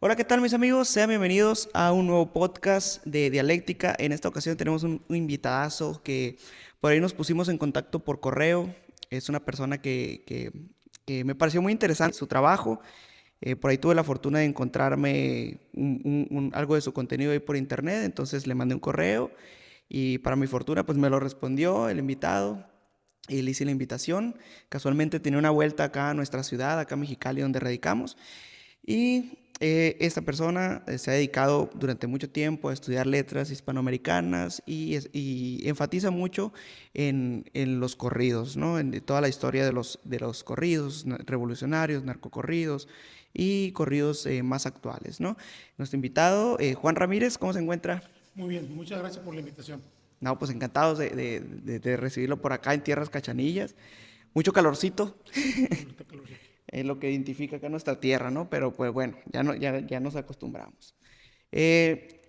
Hola, ¿qué tal mis amigos? Sean bienvenidos a un nuevo podcast de Dialéctica. En esta ocasión tenemos un invitadazo que por ahí nos pusimos en contacto por correo. Es una persona que me pareció muy interesante su trabajo. Por ahí tuve la fortuna de encontrarme algo de su contenido ahí por internet, entonces le mandé un correo y para mi fortuna pues me lo respondió el invitado y le hice la invitación. Casualmente tenía una vuelta acá a nuestra ciudad, acá en Mexicali, donde radicamos. Y esta persona se ha dedicado durante mucho tiempo a estudiar letras hispanoamericanas y enfatiza mucho en los corridos, ¿no? En toda la historia de los corridos revolucionarios, narcocorridos y corridos más actuales, ¿no? Nuestro invitado, Juan Ramírez, ¿cómo se encuentra? Muy bien, muchas gracias por la invitación. No, pues encantados de recibirlo por acá en Tierras Cachanillas. Mucho calorcito, Ahorita calorcito. es lo que identifica acá nuestra tierra, ¿no? Pero pues bueno, ya, no, ya nos acostumbramos. Eh,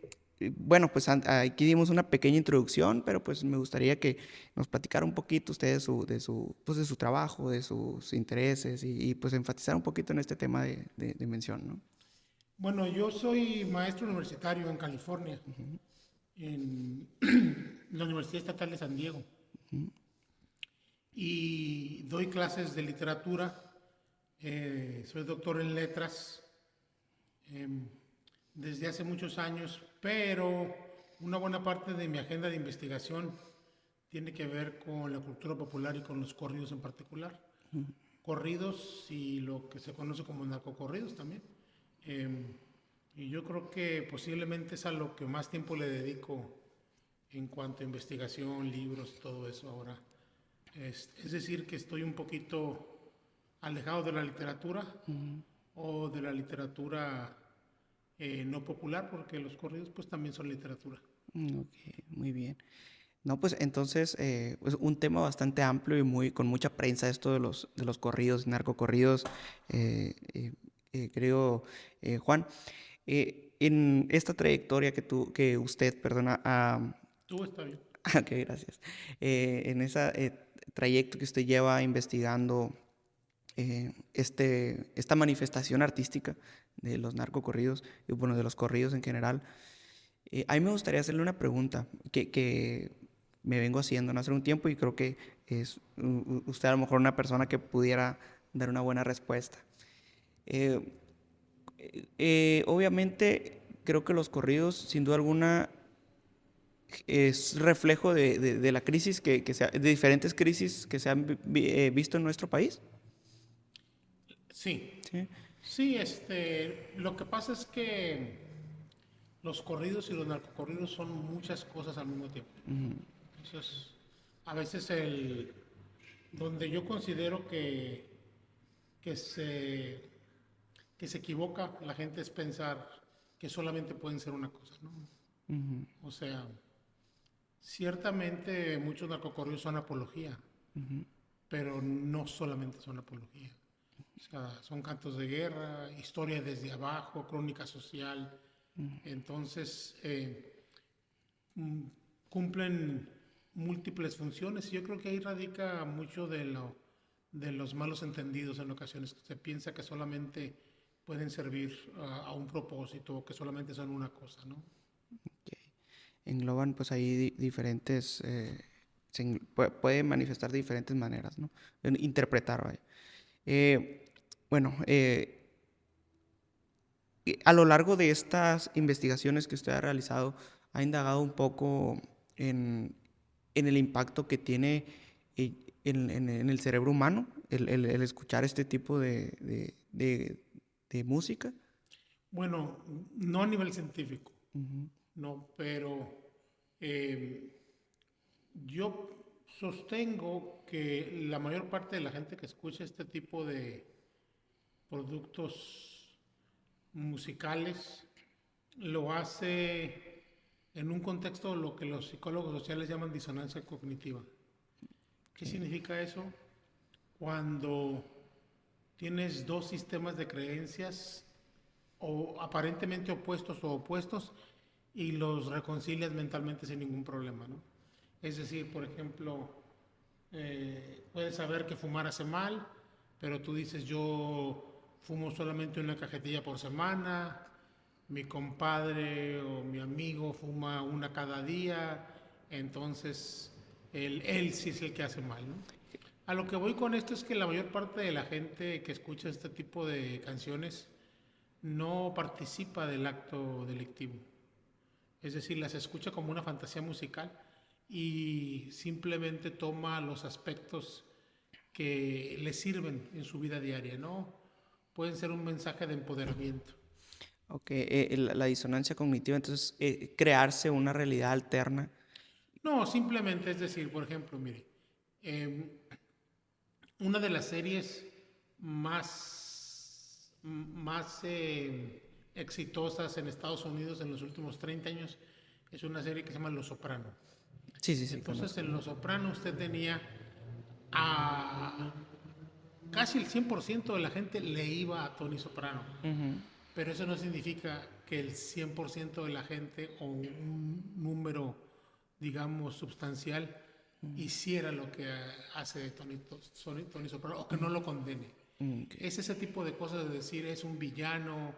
bueno, pues aquí dimos una pequeña introducción, pero pues me gustaría que nos platicara un poquito usted de su trabajo, de sus intereses y, pues enfatizar un poquito en este tema de mención, ¿no? Bueno, yo soy maestro universitario en California, en la Universidad Estatal de San Diego, y doy clases de literatura. Soy doctor en letras em, desde hace muchos años, pero una buena parte de mi agenda de investigación tiene que ver con la cultura popular y con los corridos en particular. Corridos y lo que se conoce como narcocorridos también. Eh, y yo creo que posiblemente es a lo que más tiempo le dedico en cuanto a investigación, libros, todo eso ahora. Es decir, que estoy un poquito alejado de la literatura o de la literatura no popular, porque los corridos pues también son literatura. Ok, muy bien. No, pues entonces, pues un tema bastante amplio y con mucha prensa esto de los corridos, narcocorridos, creo, Juan. En esta trayectoria que usted, perdona, Tú está bien. ok, gracias. En ese trayecto que usted lleva investigando esta manifestación artística de los narcocorridos y bueno, de los corridos en general, a mí me gustaría hacerle una pregunta que me vengo haciendo, ¿no? Hace un tiempo y creo que es usted a lo mejor una persona que pudiera dar una buena respuesta. Eh, obviamente creo que los corridos, sin duda alguna, es reflejo de la crisis de diferentes crisis que se han visto en nuestro país. Sí, ¿Sí? sí, lo que pasa es que los corridos y los narcocorridos son muchas cosas al mismo tiempo. Entonces, a veces donde yo considero que se, que se equivoca la gente es pensar que solamente pueden ser una cosa, ¿no? O sea, ciertamente muchos narcocorridos son apología, pero no solamente son apología. O sea, son cantos de guerra, historia desde abajo, crónica social. Entonces, mm, cumplen múltiples funciones y yo creo que ahí radica mucho de los malos entendidos en ocasiones. Se piensa que solamente pueden servir a un propósito o que solamente son una cosa, ¿no? Que engloban pues ahí diferentes, puede manifestar de diferentes maneras, ¿no? Interpretar, vaya. Bueno, a lo largo de estas investigaciones que usted ha realizado, ha indagado un poco en, en el impacto que tiene en el cerebro humano el escuchar este tipo de música. Bueno, no a nivel científico, no, pero eh, yo sostengo que la mayor parte de la gente que escucha este tipo de productos musicales lo hace en un contexto lo que los psicólogos sociales llaman disonancia cognitiva. ¿Qué Okay. significa eso? Cuando tienes dos sistemas de creencias o aparentemente opuestos o opuestos y los reconcilias mentalmente sin ningún problema, ¿no? Es decir, por ejemplo, puedes saber que fumar hace mal, pero tú dices yo fumo solamente una cajetilla por semana, mi compadre o mi amigo fuma una cada día, entonces él sí es el que hace mal, ¿no? A lo que voy con esto es que la mayor parte de la gente que escucha este tipo de canciones no participa del acto delictivo. Es decir, las escucha como una fantasía musical y simplemente toma los aspectos que le sirven en su vida diaria, ¿no? Pueden ser un mensaje de empoderamiento. Ok, la disonancia cognitiva, entonces, crearse una realidad alterna. No, simplemente es decir, por ejemplo, mire, eh, una de las series más exitosas en Estados Unidos en los últimos 30 años es una serie que se llama Los Soprano. Sí, sí, sí, Entonces, conozco. en Los Soprano usted tenía a casi el 100% de la gente le iba a Tony Soprano. Pero eso no significa que el 100% de la gente o un número, digamos, sustancial hiciera lo que hace Tony Soprano o que no lo condene. Ok. Es ese tipo de cosas de decir es un villano,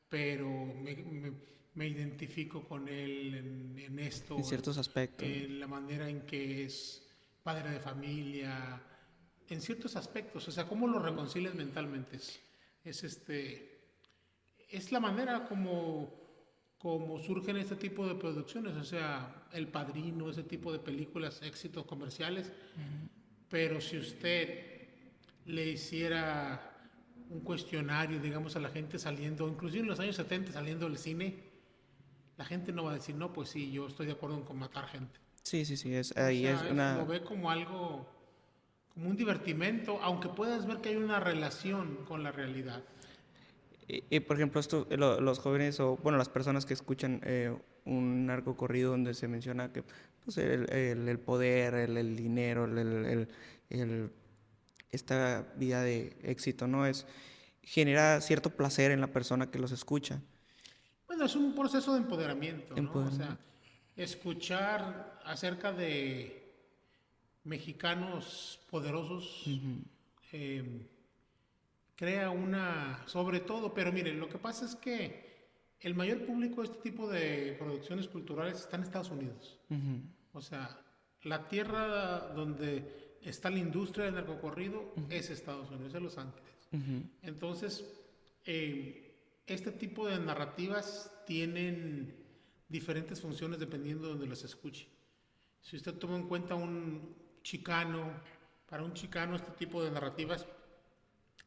pero me identifico con él en esto, En ciertos aspectos. en la manera en que es padre de familia, en ciertos aspectos. O sea, ¿cómo lo reconcilias mentalmente? Es la manera como surgen este tipo de producciones, o sea, El Padrino, ese tipo de películas, éxitos comerciales, pero si usted le hiciera un cuestionario, digamos, a la gente saliendo, inclusive en los años 70 saliendo del cine, la gente no va a decir, no, pues sí, yo estoy de acuerdo con matar gente. Sí, sí, sí, O ahí es sea, lo una... ve como algo, como un divertimento, aunque puedas ver que hay una relación con la realidad. Por ejemplo, los jóvenes o, bueno, las personas que escuchan un narco corrido donde se menciona que pues, el poder, el dinero, esta vida de éxito, ¿no? Genera cierto placer en la persona que los escucha. Bueno, es un proceso de empoderamiento, ¿no? O sea, Empoderamiento. escuchar acerca de mexicanos poderosos eh, crea sobre todo, pero miren, lo que pasa es que el mayor público de este tipo de producciones culturales está en Estados Unidos. O sea, la tierra donde está la industria del narcocorrido es Estados Unidos, es Los Ángeles. Entonces, este tipo de narrativas tienen diferentes funciones dependiendo de donde las escuche. Si usted toma en cuenta un chicano, para un chicano este tipo de narrativas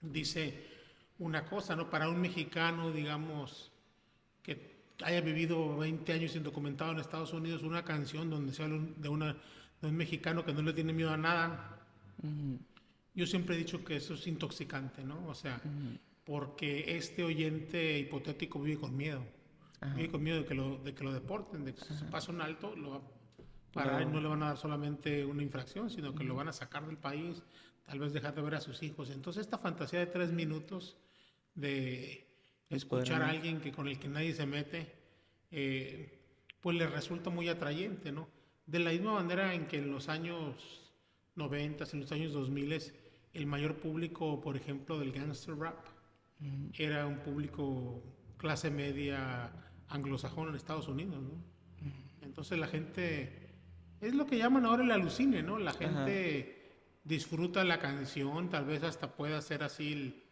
dice una cosa, ¿no? Para un mexicano, digamos, que haya vivido 20 años indocumentado en Estados Unidos, una canción donde se habla de un mexicano que no le tiene miedo a nada. Yo siempre he dicho que eso es intoxicante, ¿no? O sea, porque este oyente hipotético vive con miedo. Vive con miedo de que lo deporten, de que si se pasa un alto, lo va a parar y no le van a dar solamente una infracción, sino que lo van a sacar del país, tal vez dejar de ver a sus hijos. Entonces, esta fantasía de 3 minutos de escuchar a alguien con el que nadie se mete, pues le resulta muy atrayente, ¿no? De la misma manera en que en los años 90, en los años 2000, el mayor público, por ejemplo, del gangster rap, era un público clase media anglosajón en Estados Unidos, ¿no? Entonces la gente, es lo que llaman ahora el alucine, ¿no? La gente disfruta la canción, tal vez hasta pueda hacer así el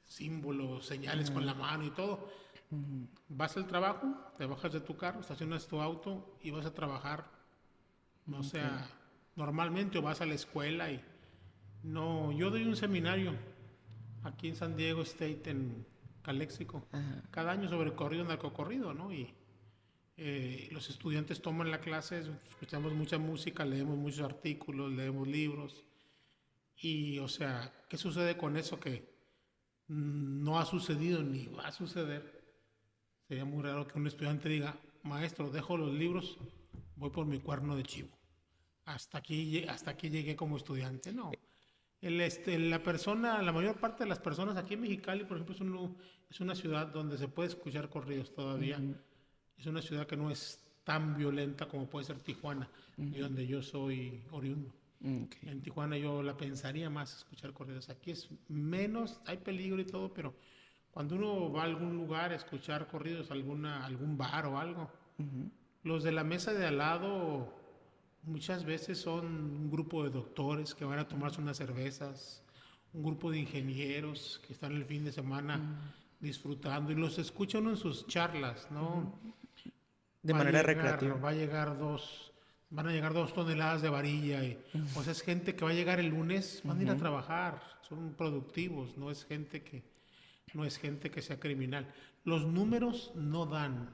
símbolo, señales con la mano y todo. Vas al trabajo, te bajas de tu carro, estacionas tu auto y vas a trabajar, no sea normalmente, o vas a la escuela y no, yo doy un seminario aquí en San Diego State, en Calexico, cada año sobre corrido narcocorrido, ¿no? Y los estudiantes toman la clase, escuchamos mucha música, leemos muchos artículos, leemos libros. Y, o sea, ¿qué sucede con eso que no ha sucedido ni va a suceder? Sería muy raro que un estudiante diga, maestro, dejo los libros, voy por mi cuerno de chivo. Hasta aquí llegué como estudiante. No. La mayor parte de las personas aquí en Mexicali, por ejemplo, es una ciudad donde se puede escuchar corridos todavía. Es una ciudad que no es tan violenta como puede ser Tijuana, de donde yo soy oriundo. En Tijuana yo la pensaría más escuchar corridos. Aquí es menos, hay peligro y todo, pero cuando uno va a algún lugar a escuchar corridos, algún bar o algo, los de la mesa de al lado muchas veces son un grupo de doctores que van a tomarse unas cervezas, un grupo de ingenieros que están el fin de semana disfrutando y los escucha uno en sus charlas, ¿no? De manera recreativa. Van a llegar 2 toneladas de varilla. O sea, es gente que va a llegar el lunes, van a ir a trabajar, son productivos, no es gente que sea criminal. Los números no dan.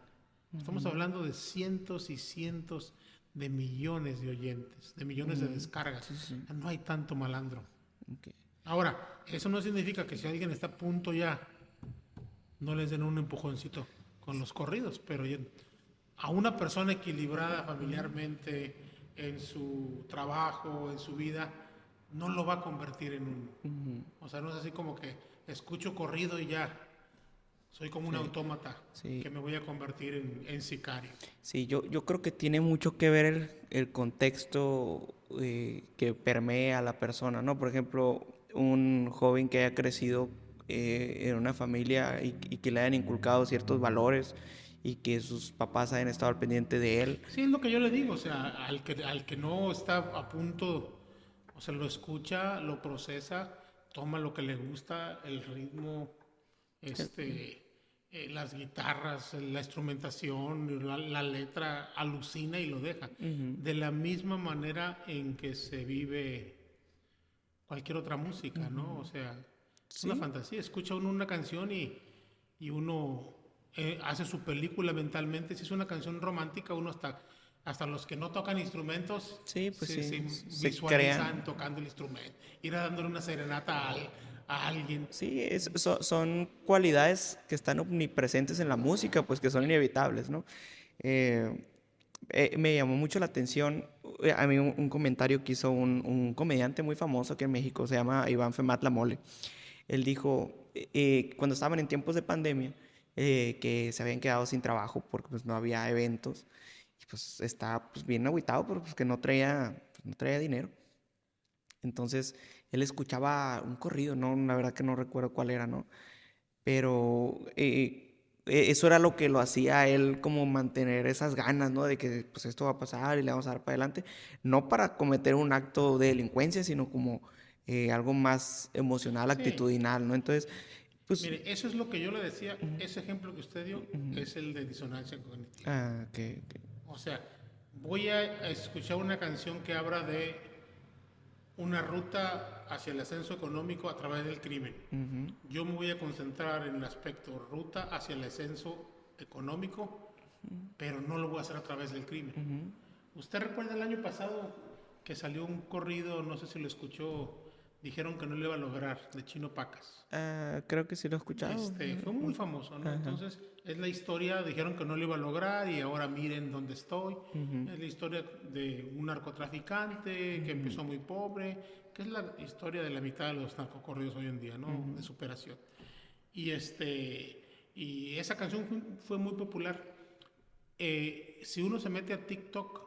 Estamos hablando de cientos y cientos de millones de oyentes, de millones de descargas. Sí. No hay tanto malandro. Okay. Ahora, eso no significa que si alguien está a punto ya, no les den un empujoncito con los corridos, pero a una persona equilibrada familiarmente en su trabajo, en su vida, no lo va a convertir en uno. O sea, no es así como que escucho corrido y ya soy como un autómata que me voy a convertir en sicario. Sí, yo creo que tiene mucho que ver el contexto que permea a la persona, ¿no? Por ejemplo, un joven que haya crecido en una familia y que le hayan inculcado ciertos valores y que sus papás hayan estado al pendiente de él. Sí, es lo que yo le digo, o sea, al que no está a punto, o sea, lo escucha, lo procesa, toma lo que le gusta, el ritmo, las guitarras, la instrumentación, la letra, alucina y lo deja. De la misma manera en que se vive cualquier otra música, ¿no? O sea, es una fantasía. Escucha uno una canción y uno hace su película mentalmente. Si es una canción romántica, uno hasta los que no tocan instrumentos se visualizan tocando el instrumento, ir a dándole una serenata a alguien. Sí, son cualidades que están omnipresentes en la música, pues que son inevitables, ¿no? Me llamó mucho la atención a mí un comentario que hizo un comediante muy famoso aquí en México, se llama Iván Femat La Mole. Él dijo, cuando estaban en tiempos de pandemia, que se habían quedado sin trabajo porque pues, no había eventos, y pues estaba pues, bien agüitado porque pues, que no traía dinero. Entonces él escuchaba un corrido, ¿no? La verdad que no recuerdo cuál era, ¿no? Pero eso era lo que lo hacía a él como mantener esas ganas, ¿no? De que pues esto va a pasar y le vamos a dar para adelante. No para cometer un acto de delincuencia, sino como algo más emocional, actitudinal, ¿no? Entonces, pues... Mire, eso es lo que yo le decía, ese ejemplo que usted dio es el de disonancia cognitiva. Ah, ok. O sea, voy a escuchar una canción que habla de una ruta hacia el ascenso económico a través del crimen. Yo me voy a concentrar en el aspecto ruta hacia el ascenso económico, pero no lo voy a hacer a través del crimen. ¿Usted recuerda el año pasado que salió un corrido, no sé si lo escuchó, dijeron que no lo iba a lograr, de Chino Pacas? Creo que sí lo he escuchado. Fue muy famoso, ¿no? Entonces, es la historia, dijeron que no lo iba a lograr y ahora miren dónde estoy. Es la historia de un narcotraficante que empezó muy pobre, que es la historia de la mitad de los narcocorridos hoy en día, ¿no? De superación. Y esa canción fue muy popular. Si uno se mete a TikTok,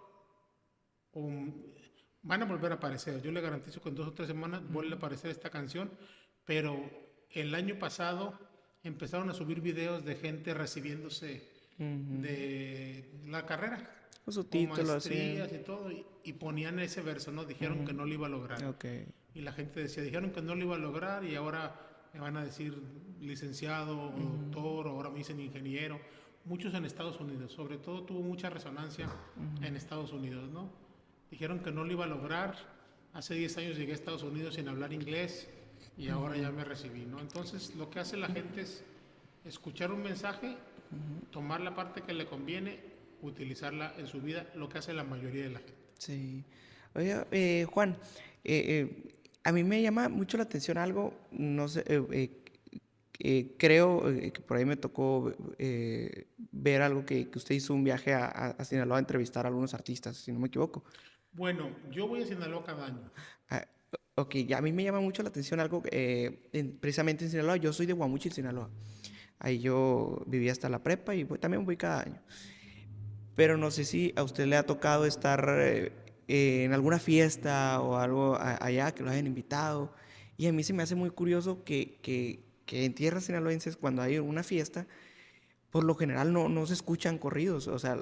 van a volver a aparecer. Yo le garantizo que en 2 o 3 semanas vuelve a aparecer esta canción, pero el año pasado empezaron a subir videos de gente recibiéndose de la carrera. Con su título, maestrías y todo, y ponían ese verso, ¿no? Dijeron que no lo iba a lograr. Okay. Y la gente decía, dijeron que no lo iba a lograr y ahora me van a decir licenciado o doctor, o ahora me dicen ingeniero. Muchos en Estados Unidos, sobre todo tuvo mucha resonancia en Estados Unidos, ¿no? Dijeron que no lo iba a lograr. Hace 10 años llegué a Estados Unidos sin hablar inglés y ahora ya me recibí, ¿no? Entonces, lo que hace la gente es escuchar un mensaje, tomar la parte que le conviene, utilizarla en su vida, lo que hace la mayoría de la gente. Sí. Oye, Juan, a mí me llama mucho la atención algo, no sé, creo que por ahí me tocó ver algo que usted hizo un viaje a Sinaloa a entrevistar a algunos artistas, si no me equivoco. Bueno, yo voy a Sinaloa cada año. Ok, a mí me llama mucho la atención algo, precisamente en Sinaloa. Yo soy de Guamuchil, Sinaloa. Ahí yo viví hasta la prepa y también voy cada año. Pero no sé si a usted le ha tocado estar en alguna fiesta o algo allá que lo hayan invitado. Y a mí se me hace muy curioso que que en tierras sinaloenses, cuando hay una fiesta, por lo general no se escuchan corridos. O sea,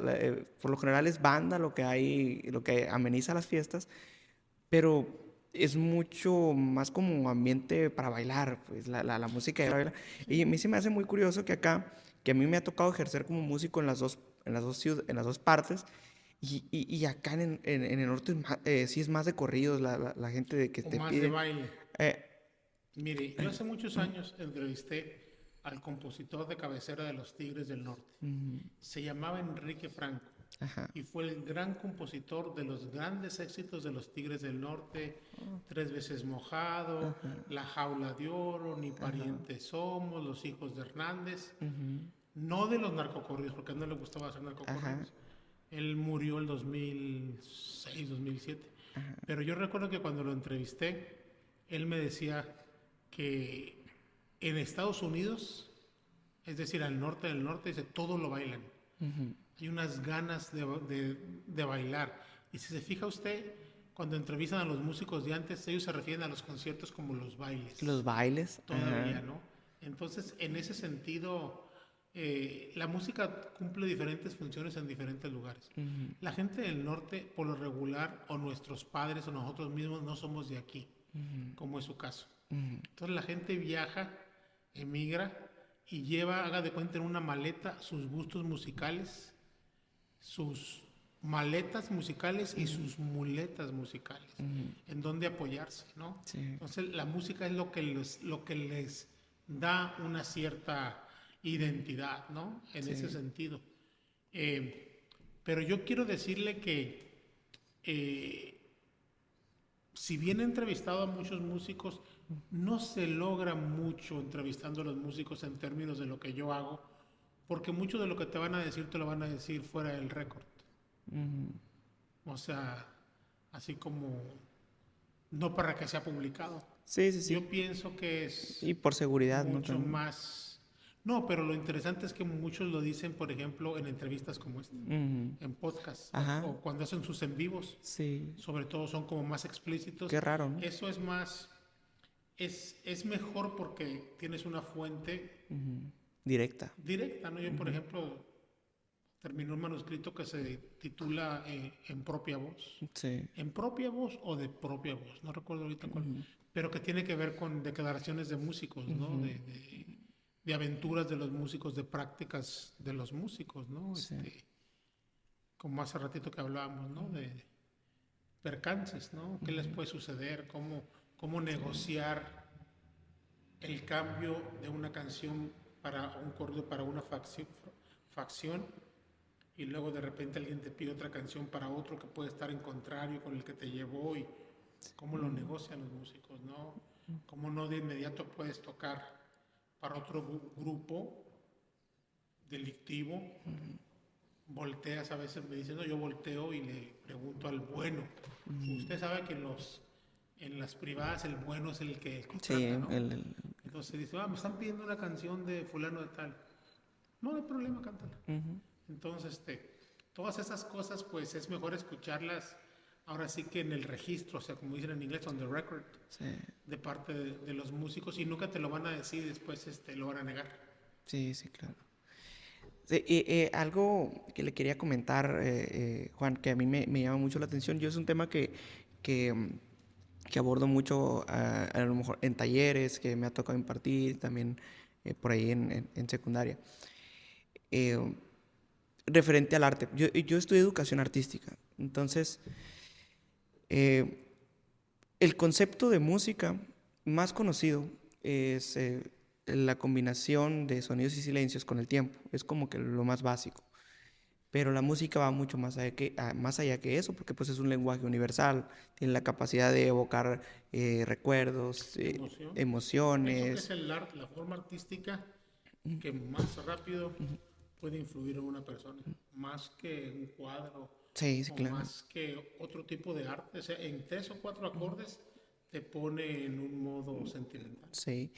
por lo general es banda lo que ameniza las fiestas, pero es mucho más como ambiente para bailar, pues la música de bailar. Y a mí se me hace muy curioso que acá, que a mí me ha tocado ejercer como músico en las dos partes, y acá en el norte sí es más de corridos, la gente de que o te más de pide. baile. eh, Mire, yo hace muchos años entrevisté al compositor de cabecera de los Tigres del Norte. Se llamaba Enrique Franco ajá, y fue el gran compositor de los grandes éxitos de los Tigres del Norte, Tres veces mojado, La jaula de oro, Ni parientes somos, Los hijos de Hernández, no de los narcocorridos, porque a él no le gustaba hacer ajá, narcocorridos. Él murió el 2006, 2007. Pero yo recuerdo que cuando lo entrevisté, él me decía que en Estados Unidos, es decir, al norte del norte, dice, todo lo bailan. Hay unas ganas de bailar. Y si se fija usted, cuando entrevistan a los músicos de antes, ellos se refieren a los conciertos como los bailes. los bailes, Todavía, ajá, ¿no? Entonces, en ese sentido, la música cumple diferentes funciones en diferentes lugares. La gente del norte, por lo regular, o nuestros padres o nosotros mismos, no somos de aquí, como es su caso. Entonces, la gente viaja, emigra y lleva, haga de cuenta, en una maleta sus gustos musicales, sus maletas musicales y sus muletas musicales, en donde apoyarse, ¿no? sí, Entonces la música es lo que les da una cierta identidad, ¿no? En ese sí, sentido. Pero yo quiero decirle que eh, si bien he entrevistado a muchos músicos, no se logra mucho entrevistando a los músicos en términos de lo que yo hago, porque mucho de lo que te van a decir te lo van a decir fuera del récord. O sea, así como no para que sea publicado. sí, sí, Yo sí. pienso que es Y por seguridad, ¿no? mucho También. más... No, pero lo interesante es que muchos lo dicen, por ejemplo, en entrevistas como esta, en podcast, Ajá, o cuando hacen sus en vivos, sí, sobre todo son como más explícitos. qué raro, ¿no? Eso es más, es mejor porque tienes una fuente Directa. directa, ¿no? Yo, por ejemplo, terminé un manuscrito que se titula En propia voz. Sí. En propia voz o de propia voz, no recuerdo ahorita cuál, pero que tiene que ver con declaraciones de músicos, ¿no? De aventuras de los músicos, de prácticas de los músicos, ¿no? Sí. Como hace ratito que hablábamos, ¿no? De percances, ¿no? ¿Qué les puede suceder? ¿Cómo negociar el cambio de una canción para un corrido, para una facción, y luego de repente alguien te pide otra canción para otro que puede estar en contrario con el que te llevó, y cómo lo negocian los músicos, ¿no? Cómo no de inmediato puedes tocar para otro grupo delictivo. Volteas, a veces me dicen, no, yo volteo y le pregunto al bueno. Usted sabe que en las privadas el bueno es el que Sí, contrata, ¿no? Entonces dice, me están pidiendo una canción de fulano de tal. No hay problema, cántala. Entonces, todas esas cosas, pues es mejor escucharlas ahora sí que en el registro, o sea, como dicen en inglés, on the record, sí, de parte de los músicos, y nunca te lo van a decir y después lo van a negar. sí, sí, claro. Sí, algo que le quería comentar, Juan, que a mí me llama mucho la atención. Yo es un tema que, mm, que abordo mucho, a lo mejor en talleres que me ha tocado impartir, también por ahí en secundaria. Eh, Referente al arte. Yo estudié educación artística, entonces eh, el concepto de música más conocido es la combinación de sonidos y silencios con el tiempo. Es como que lo más básico. Pero la música va mucho más allá que eso, porque pues es un lenguaje universal, tiene la capacidad de evocar recuerdos, Emoción. Pienso que es emociones. el arte, la forma artística que más rápido puede influir en una persona, más que un cuadro Sí, sí, o claro. más que otro tipo de arte. O sea, en 3 o 4 acordes te pone en un modo sentimental. Sí.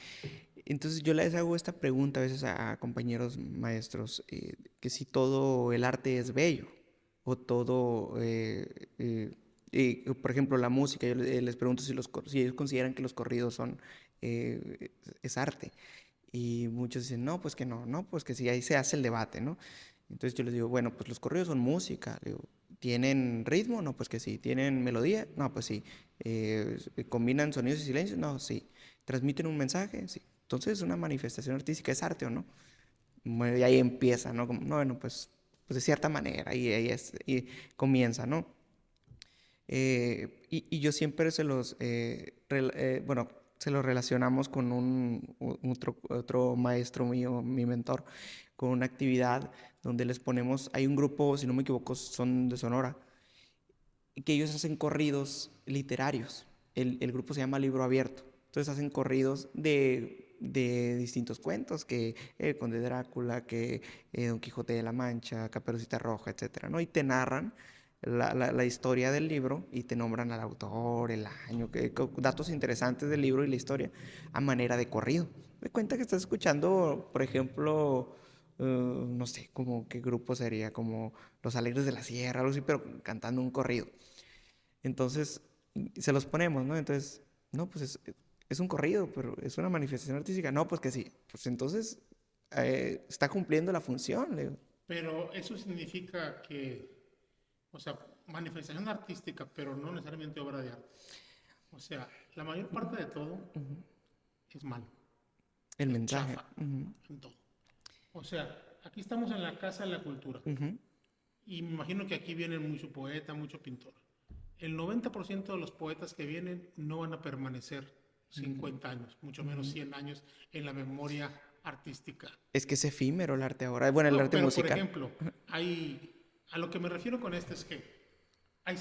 Entonces yo les hago esta pregunta a veces a compañeros maestros, que si todo el arte es bello o todo, por ejemplo, la música, yo les pregunto si ellos consideran que los corridos son, es arte. Y muchos dicen, no, pues que no, no, pues que sí, ahí se hace el debate, ¿no? Entonces yo les digo, bueno, pues los corridos son música. Le digo, ¿tienen ritmo? No, pues que sí. ¿Tienen melodía? No, pues sí. ¿Combinan sonidos y silencios? No, sí. ¿Transmiten un mensaje? Sí. Entonces es una manifestación artística, ¿es arte o no? Bueno, y ahí empieza, ¿no? Como, no, bueno, pues de cierta manera, y comienza, ¿no? Y yo siempre bueno, se los relacionamos con otro maestro mío, mi mentor, con una actividad donde les ponemos, hay un grupo, si no me equivoco, son de Sonora, que ellos hacen corridos literarios. El grupo se llama Libro Abierto. Entonces hacen corridos de distintos cuentos, que el Conde Drácula, que Don Quijote de la Mancha, Caperucita Roja, etcétera, ¿no? Y te narran la historia del libro y te nombran al autor, el año, datos interesantes del libro y la historia a manera de corrido. Me cuenta que estás escuchando, por ejemplo, no sé, como qué grupo sería, como Los Alegres de la Sierra, algo así, pero cantando un corrido. Entonces, se los ponemos, ¿no? Entonces, no, pues es un corrido, pero es una manifestación artística. No, pues que sí. Pues entonces, está cumpliendo la función, le digo. Pero eso significa que, o sea, manifestación artística, pero no necesariamente obra de arte. O sea, la mayor parte de todo es malo, El es mensaje. chafa en todo. O sea, aquí estamos en la Casa de la Cultura y me imagino que aquí vienen mucho poeta, mucho pintor. El 90% de los poetas que vienen no van a permanecer 50 años, mucho menos 100 años en la memoria artística. Es que es efímero el arte ahora. Bueno, el No, arte pero por musical. ejemplo, a lo que me refiero con esto es que hay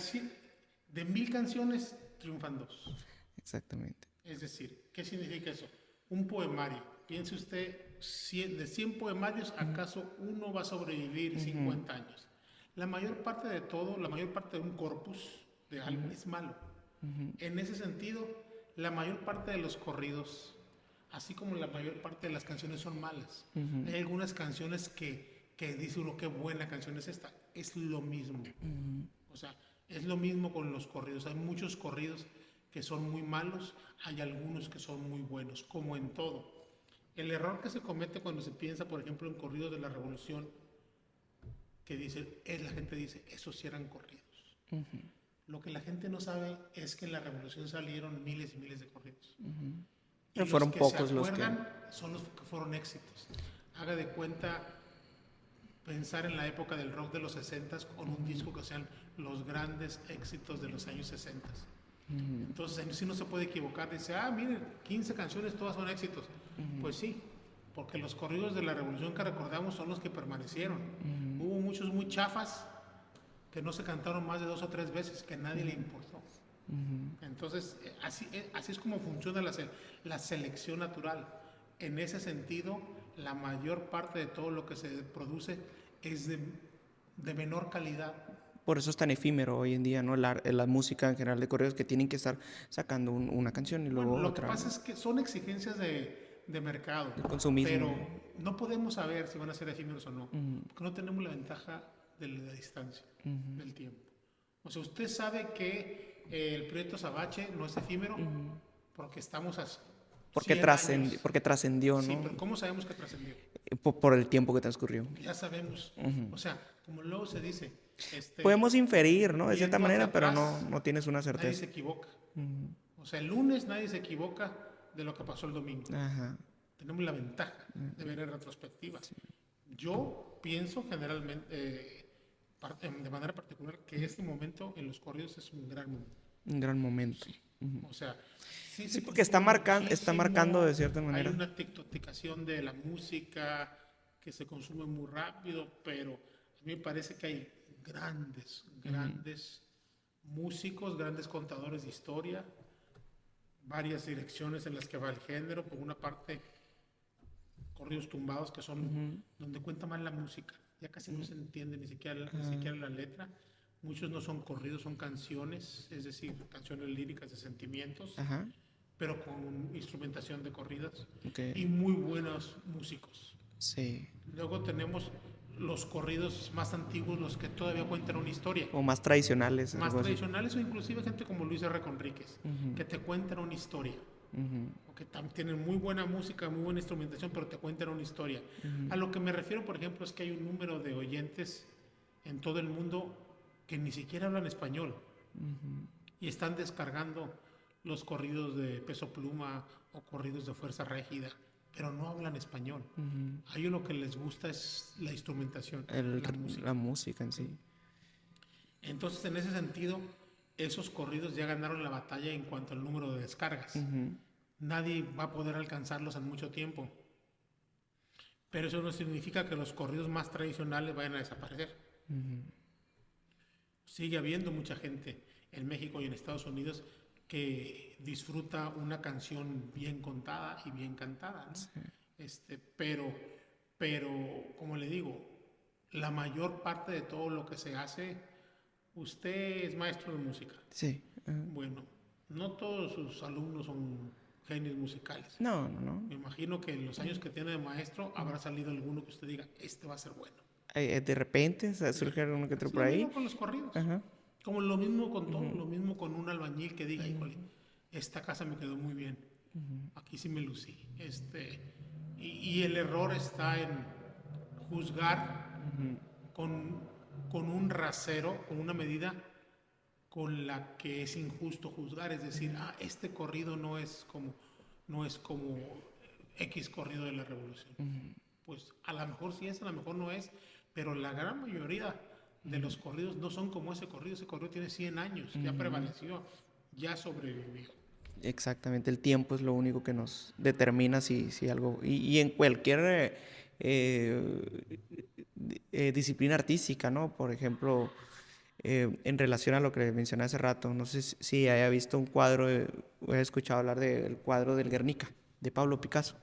de 1000 canciones triunfan 2. Exactamente. Es decir, ¿qué significa eso? Un poemario. Piense usted, de 100 poemarios, ¿acaso uno va a sobrevivir 50 años? La mayor parte de todo, la mayor parte de un corpus de algo es malo. En ese sentido, la mayor parte de los corridos, así como la mayor parte de las canciones son malas. Hay algunas canciones que dice uno, qué buena canción es esta. Es lo mismo. O sea, es lo mismo con los corridos. Hay muchos corridos que son muy malos, hay algunos que son muy buenos, como en todo. El error que se comete cuando se piensa, por ejemplo, en corridos de la Revolución, que la gente dice, esos sí eran corridos. Lo que la gente no sabe es que en la Revolución salieron miles y miles de corridos. Pero Y fueron los que pocos se los que... acuerdan son los que fueron éxitos. Haga de cuenta pensar en la época del rock de los 60s con un disco que sean los grandes éxitos de los años 60. Entonces, si no se puede equivocar, dice, miren, 15 canciones, todas son éxitos. Pues sí, porque los corridos de la Revolución que recordamos son los que permanecieron. Hubo muchos muy chafas que no se cantaron más de 2 o 3 veces, que a nadie le importó. Entonces, así es como funciona la selección natural. En ese sentido, la mayor parte de todo lo que se produce es de menor calidad. Por eso es tan efímero hoy en día, ¿no? La música en general de corridos, que tienen que estar sacando una canción y luego Bueno, lo otra. que pasa es que son exigencias de mercado, El consumismo. pero no podemos saber si van a ser efímeros o no, porque no tenemos la ventaja de la distancia, del tiempo. O sea, usted sabe que el proyecto Sabache no es efímero porque estamos a Porque trascendió, Sí, ¿no? pero ¿cómo sabemos que trascendió? Por el tiempo que transcurrió. Ya sabemos. O sea, como luego se dice... Podemos inferir, ¿no? De cierta viendo manera, hacia pero atrás, no tienes una Nadie certeza. se equivoca. O sea, el lunes nadie se equivoca de lo que pasó el domingo. Ajá. Tenemos la ventaja de ver en retrospectiva. Yo pienso generalmente, de manera particular, que este momento en los corridos es un gran momento. Un gran momento. O sea, Sí, porque está marcando de cierta manera. Hay una tiktokización de la música que se consume muy rápido, pero a mí me parece que hay grandes músicos, grandes contadores de historia, varias direcciones en las que va el género. Por una parte, corridos tumbados, que son donde cuenta más la música. Ya casi no se entiende ni siquiera la letra. Muchos no son corridos, son canciones, es decir, canciones líricas de sentimientos, pero con instrumentación de corridas. Y muy buenos músicos. Sí. Luego tenemos los corridos más antiguos, los que todavía cuentan una historia. O más tradicionales. Más tradicionales, o inclusive gente como Luis R. Conríquez, que te cuentan una historia. Porque tienen muy buena música, muy buena instrumentación, pero te cuentan una historia. A lo que me refiero, por ejemplo, es que hay un número de oyentes en todo el mundo que ni siquiera hablan español y están descargando los corridos de Peso Pluma o corridos de Fuerza Régida, pero no hablan español. A ellos lo que les gusta es la instrumentación, La música en sí. Entonces, en ese sentido, esos corridos ya ganaron la batalla en cuanto al número de descargas. Nadie va a poder alcanzarlos en mucho tiempo. Pero eso no significa que los corridos más tradicionales vayan a desaparecer. Sigue habiendo mucha gente en México y en Estados Unidos que disfruta una canción bien contada y bien cantada, ¿no? Sí. Pero, como le digo, la mayor parte de todo lo que se hace, usted es maestro de música. Sí. Bueno, no todos sus alumnos son genios musicales. No. Me imagino que en los años que tiene de maestro habrá salido alguno que usted diga, este va a ser bueno. De repente surge alguno que otro por ahí. Lo mismo con los corridos. Como lo mismo con todo, lo mismo con un albañil que diga, híjole, esta casa me quedó muy bien, aquí sí me lucí. Y el error está en juzgar con un rasero, con una medida con la que es injusto juzgar, es decir, este corrido no es como X corrido de la revolución. Pues a lo mejor sí es, a lo mejor no es, pero la gran mayoría de los corridos no son como ese corrido tiene 100 años, ya prevaleció, ya sobrevivió. Exactamente, el tiempo es lo único que nos determina si algo, y en cualquier disciplina artística, ¿no? Por ejemplo, en relación a lo que mencioné hace rato, no sé si haya visto un cuadro, he escuchado hablar del cuadro del Guernica, de Pablo Picasso.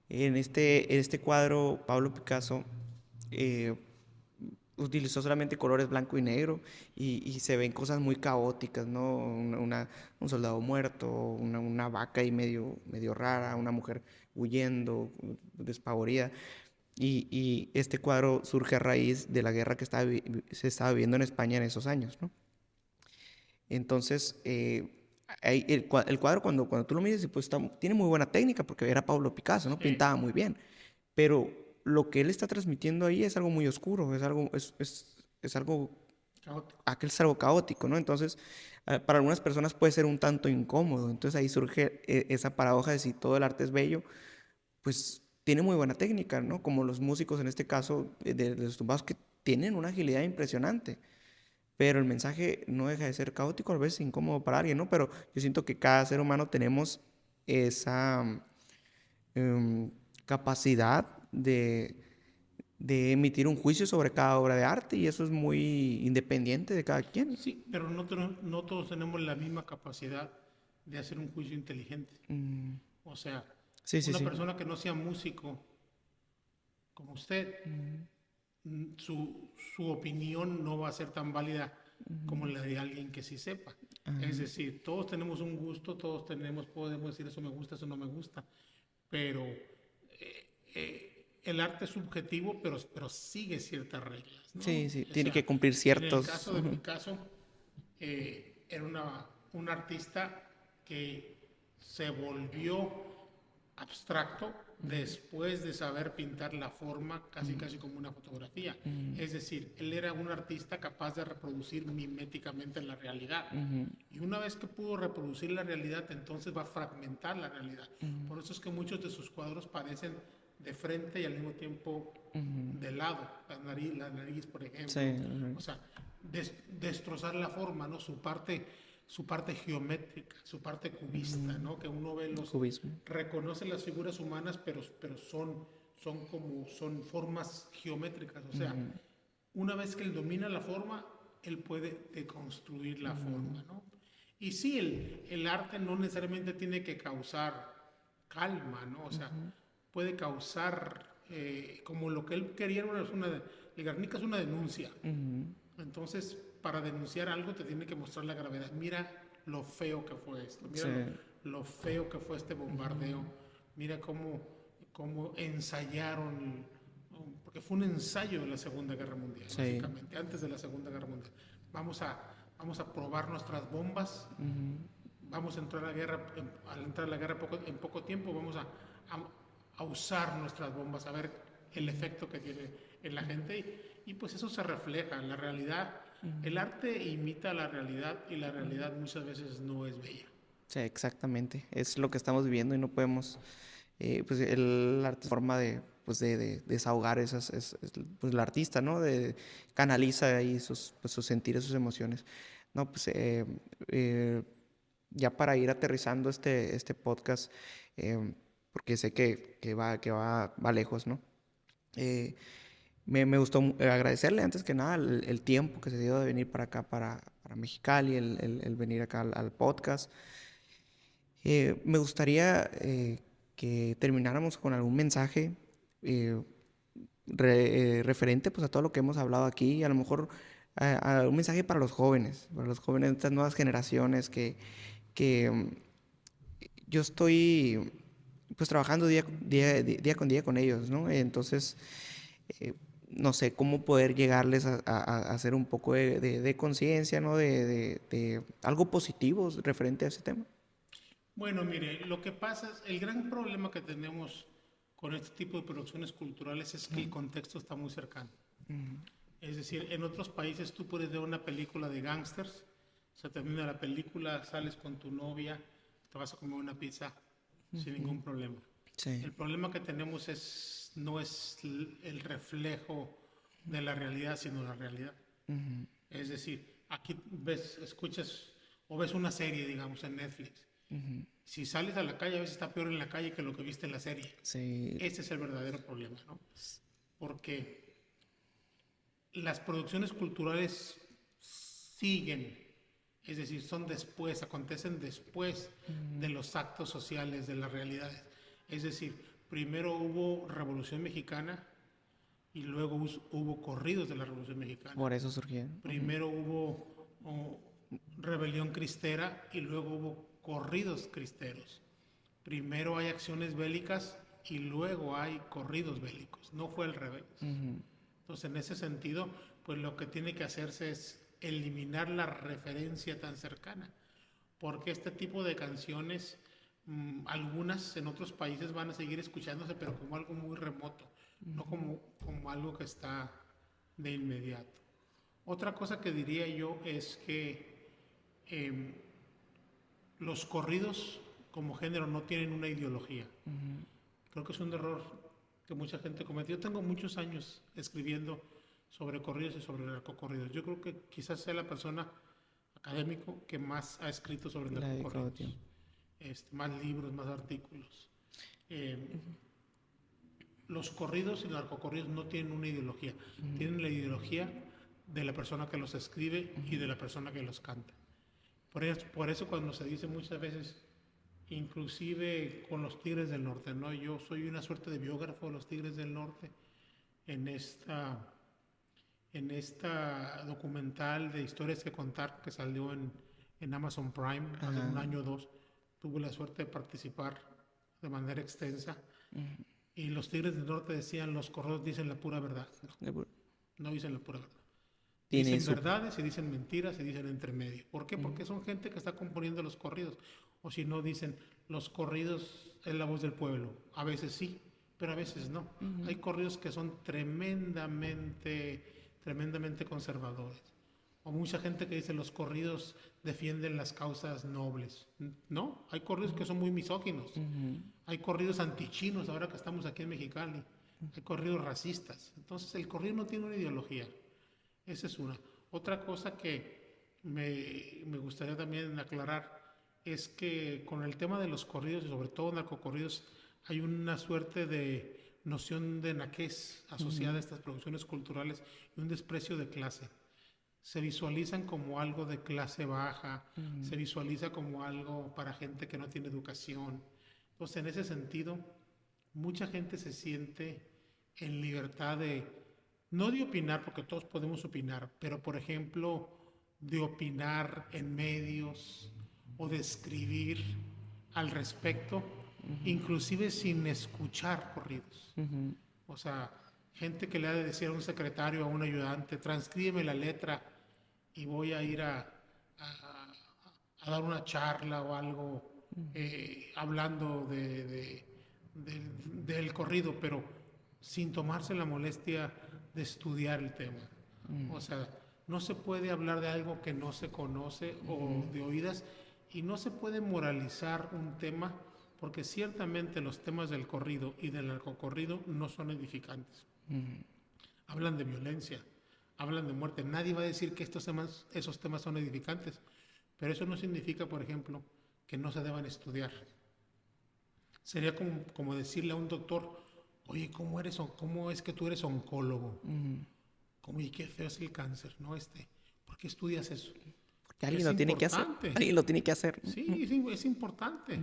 En este cuadro, Pablo Picasso utilizó solamente colores blanco y negro y se ven cosas muy caóticas, ¿no? Un soldado muerto, una vaca ahí medio rara, una mujer huyendo, despavorida. Y este cuadro surge a raíz de la guerra que se estaba viviendo en España en esos años, ¿no? Entonces, el cuadro cuando tú lo miras, pues tiene muy buena técnica porque era Pablo Picasso, ¿no? Sí. Pintaba muy bien. Pero lo que él está transmitiendo ahí es algo muy oscuro, es algo caótico, ¿no? Entonces, para algunas personas puede ser un tanto incómodo. Entonces ahí surge esa paradoja de si todo el arte es bello, pues tiene muy buena técnica, ¿no? Como los músicos en este caso de los tumbados que tienen una agilidad impresionante. Pero el mensaje no deja de ser caótico, a veces incómodo para alguien, ¿no? Pero yo siento que cada ser humano tenemos esa capacidad de emitir un juicio sobre cada obra de arte y eso es muy independiente de cada quien. Sí, pero no todos tenemos la misma capacidad de hacer un juicio inteligente. O sea, una persona que no sea músico como usted, su opinión no va a ser tan válida como la de alguien que sí sepa. Es decir, todos tenemos un gusto, podemos decir eso me gusta, eso no me gusta, pero el arte es subjetivo, pero sigue ciertas reglas, ¿no? Sí, tiene que cumplir ciertos... En el caso de Picasso, era un artista que se volvió abstracto después de saber pintar la forma casi como una fotografía. Es decir, él era un artista capaz de reproducir miméticamente la realidad. Y una vez que pudo reproducir la realidad, entonces va a fragmentar la realidad. Por eso es que muchos de sus cuadros parecen de frente y al mismo tiempo de lado. La nariz, por ejemplo. Sí. O sea, destrozar la forma, ¿no? Su parte geométrica, su parte cubista, ¿no? Que uno ve reconoce las figuras humanas, pero son formas geométricas. O sea, una vez que él domina la forma, él puede deconstruir la forma, ¿no? Y sí, el arte no necesariamente tiene que causar calma, ¿no? O sea, puede causar, como lo que él quería, el Guernica es una denuncia. Entonces, para denunciar algo te tiene que mostrar la gravedad. Mira lo feo que fue esto, mira lo feo que fue este bombardeo, mira cómo ensayaron, porque fue un ensayo de la Segunda Guerra Mundial, básicamente, antes de la Segunda Guerra Mundial. Vamos a probar nuestras bombas, vamos a entrar a la guerra, al entrar a la guerra en poco tiempo, vamos a usar nuestras bombas, a ver el efecto que tiene en la gente y pues eso se refleja en la realidad. El arte imita la realidad y la realidad muchas veces no es bella. Sí, exactamente. Es lo que estamos viviendo y no podemos, pues el arte es forma de, pues de desahogar esas, pues el artista, ¿no? Canaliza ahí sus, pues, sus sentires, sus emociones. No, pues ya para ir aterrizando este podcast, porque sé que va lejos, ¿no? Eh, me gustó agradecerle antes que nada el tiempo que se dio de venir para acá, para Mexicali, el venir acá al podcast. Me gustaría que termináramos con algún mensaje eh, referente pues, a todo lo que hemos hablado aquí, a lo mejor a un mensaje para los jóvenes de estas nuevas generaciones que yo estoy pues trabajando día con día con ellos, ¿no? Entonces, eh, no sé cómo poder llegarles a hacer un poco de conciencia, ¿no? De algo positivo referente a ese tema. Bueno, mire, lo que pasa es, el gran problema que tenemos con este tipo de producciones culturales es que el contexto está muy cercano. Es decir, en otros países tú puedes ver una película de gángsters, se termina la película, sales con tu novia, te vas a comer una pizza sin ningún problema. Sí. El problema que tenemos no es el reflejo de la realidad, sino la realidad. Es decir, aquí ves, escuchas o ves una serie, digamos, en Netflix. Si sales a la calle, a veces está peor en la calle que lo que viste en la serie. Sí. Ese es el verdadero problema, ¿no? Porque las producciones culturales siguen, es decir, son después, acontecen después de los actos sociales, de las realidades. Es decir, primero hubo Revolución Mexicana y luego hubo corridos de la Revolución Mexicana. Por eso surgieron. Primero hubo rebelión cristera y luego hubo corridos cristeros. Primero hay acciones bélicas y luego hay corridos bélicos. No fue al revés. Entonces, en ese sentido, pues lo que tiene que hacerse es eliminar la referencia tan cercana. Porque este tipo de canciones, algunas en otros países van a seguir escuchándose, pero como algo muy remoto, no como algo que está de inmediato. Otra cosa que diría yo es que los corridos como género no tienen una ideología. Creo que es un error que mucha gente comete. Yo tengo muchos años escribiendo sobre corridos y sobre narcocorridos. Yo creo que quizás sea la persona académico que más ha escrito sobre narcocorridos. Más libros, más artículos. Los corridos y narcocorridos no tienen una ideología. Tienen la ideología de la persona que los escribe y de la persona que los canta. Por eso cuando se dice muchas veces, inclusive con los Tigres del Norte, ¿no? Yo soy una suerte de biógrafo de los Tigres del Norte en esta documental de historias que contar que salió en Amazon Prime hace un año o dos. Tuve la suerte de participar de manera extensa. Y los Tigres del Norte decían, los corridos dicen la pura verdad. No dicen la pura verdad. Dicen verdades y dicen mentiras y dicen entre medio. ¿Por qué? Porque son gente que está componiendo los corridos. O si no, dicen, los corridos es la voz del pueblo. A veces sí, pero a veces no. Hay corridos que son tremendamente conservadores. O mucha gente que dice, los corridos defienden las causas nobles. No, hay corridos que son muy misóginos. Hay corridos antichinos, ahora que estamos aquí en Mexicali. Hay corridos racistas. Entonces, el corrido no tiene una ideología. Esa es una. Otra cosa que me gustaría también aclarar es que con el tema de los corridos, y sobre todo narcocorridos, hay una suerte de noción de naquez asociada a estas producciones culturales y un desprecio de clase. Se visualizan como algo de clase baja, se visualiza como algo para gente que no tiene educación. Entonces, en ese sentido, mucha gente se siente en libertad no de opinar, porque todos podemos opinar, pero por ejemplo, de opinar en medios o de escribir al respecto, inclusive sin escuchar corridos. O sea, gente que le ha de decir a un secretario, a un ayudante, transcríbeme la letra y voy a ir a a dar una charla o algo hablando del corrido, pero sin tomarse la molestia de estudiar el tema. O sea, no se puede hablar de algo que no se conoce o de oídas, y no se puede moralizar un tema, porque ciertamente los temas del corrido y del narcocorrido no son edificantes. Hablan de violencia, hablan de muerte. Nadie va a decir que esos temas son edificantes, pero eso no significa, por ejemplo, que no se deban estudiar. Sería como decirle a un doctor, oye, ¿cómo es que tú eres oncólogo? Y qué feo es el cáncer, ¿no? ¿Por qué estudias eso? Porque alguien lo tiene que hacer. Alguien lo tiene que hacer. Sí, es importante.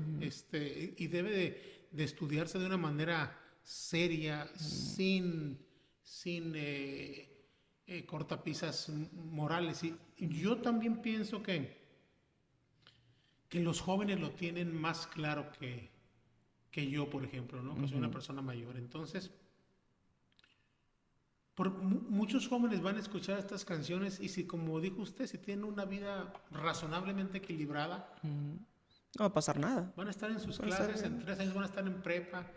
Y debe de estudiarse de una manera seria, sin cortapisas morales. Y yo también pienso que los jóvenes lo tienen más claro que yo, por ejemplo, ¿no? Que soy una persona mayor. Entonces, muchos jóvenes van a escuchar estas canciones, y si, como dijo usted, si tienen una vida razonablemente equilibrada, no va a pasar nada. Van a estar en sus clases, en 3 años van a estar en prepa.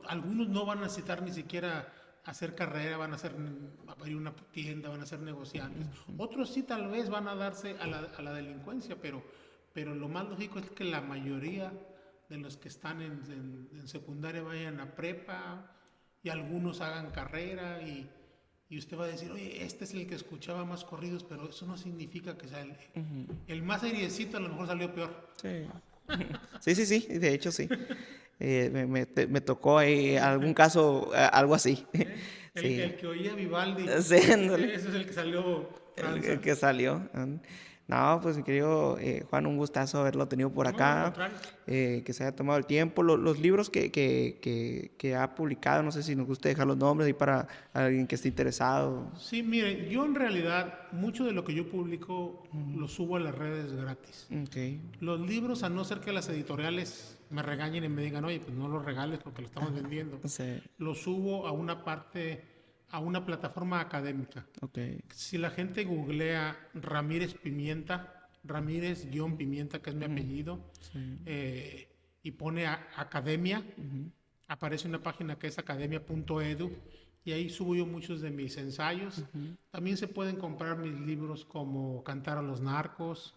Algunos no van a necesitar ni siquiera hacer carrera, van a abrir una tienda, van a ser negociantes. Otros sí, tal vez van a darse a la delincuencia, pero lo más lógico es que la mayoría de los que están en secundaria vayan a prepa, y algunos hagan carrera, y usted va a decir, oye, este es el que escuchaba más corridos, pero eso no significa que sea el más seriecito. A lo mejor salió peor. Sí, de hecho sí. Me tocó ahí algún caso, algo así. El que oía Vivaldi, sí, ese es el que salió el que salió. No, pues mi querido Juan, un gustazo haberlo tenido por acá, que se haya tomado el tiempo. Los libros que ha publicado, no sé si nos gusta dejar los nombres ahí para alguien que esté interesado. Sí, mire, yo en realidad mucho de lo que yo publico lo subo a las redes gratis. Okay. Los libros, a no ser que las editoriales me regañen y me digan, oye, pues no los regales porque lo estamos vendiendo, Sí. los subo a una plataforma académica. Okay. Si la gente googlea Ramírez Pimienta, Ramírez-Pimienta, que es mi apellido, y pone academia, aparece una página que es academia.edu, y ahí subo yo muchos de mis ensayos. También se pueden comprar mis libros como Cantar a los Narcos,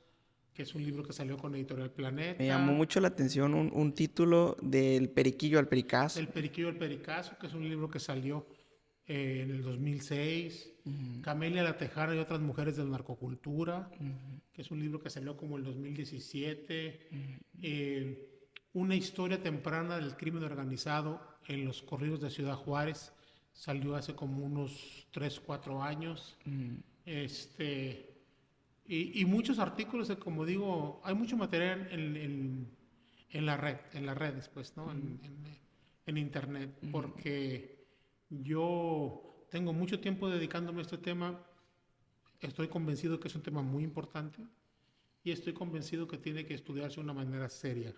que es un libro que salió con Editorial Planeta. Me llamó mucho la atención un título del Periquillo al Pericazo. El Periquillo al Pericazo, que es un libro que salió en el 2006. Camelia la Tejana y otras mujeres de la narcocultura, que es un libro que salió como el 2017. Una historia temprana del crimen organizado en los corridos de Ciudad Juárez, salió hace como unos 3-4 años. Y muchos artículos, como digo, hay mucho material en la red, en las redes, pues, ¿no? En internet, porque yo tengo mucho tiempo dedicándome a este tema. Estoy convencido que es un tema muy importante, y estoy convencido que tiene que estudiarse de una manera seria,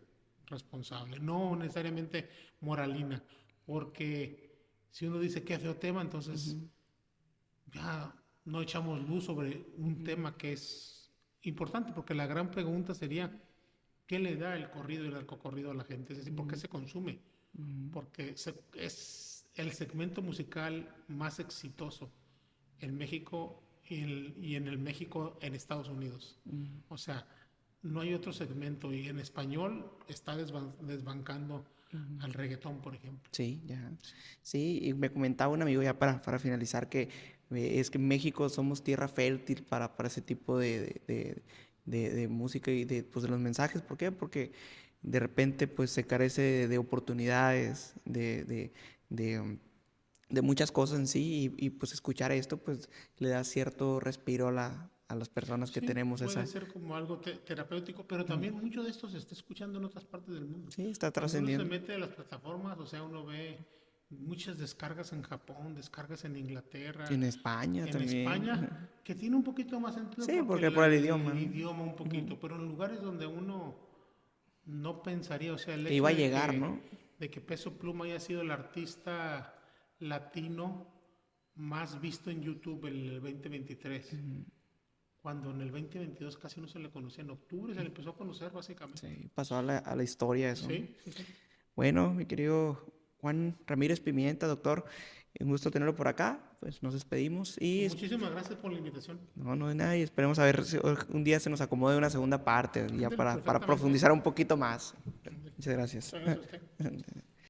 responsable, no necesariamente moralina, porque si uno dice qué feo tema, entonces ya no echamos luz sobre un tema que es importante, porque la gran pregunta sería, ¿qué le da el corrido y el narcocorrido a la gente? Es decir, ¿por qué se consume? Porque es el segmento musical más exitoso en México y en el México en Estados Unidos. O sea, no hay otro segmento, y en español está desbancando al reggaetón, por ejemplo. Sí, ya. Sí, y me comentaba un amigo ya para finalizar que es que en México somos tierra fértil para ese tipo de música y pues, de los mensajes. ¿Por qué? Porque de repente pues se carece de oportunidades, de muchas cosas en sí, y pues escuchar esto pues le da cierto respiro a las personas que tenemos puede esa... ser como algo terapéutico, pero también mucho de esto se está escuchando en otras partes del mundo. Sí, está Cuando trascendiendo. uno se mete a las plataformas, o sea, uno ve muchas descargas en Japón, descargas en Inglaterra. En España también. En España, que tiene un poquito más sentido. Sí, porque por el idioma. El idioma un poquito, pero en lugares donde uno no pensaría, o sea, el hecho iba a llegar, ¿no? de que Peso Pluma haya sido el artista latino más visto en YouTube en el 2023. cuando en el 2022 casi no se le conocía. En octubre se le empezó a conocer básicamente. Sí, pasó a la historia eso. Sí, sí, sí. Bueno, mi querido Juan Ramírez Pimienta, doctor, un gusto tenerlo por acá. Pues nos despedimos y Muchísimas gracias por la invitación. no de nada y esperemos a ver si un día se nos acomode una segunda parte ya Ándale, para perfectamente. profundizar un poquito más. Muchas gracias. Muchas gracias a usted.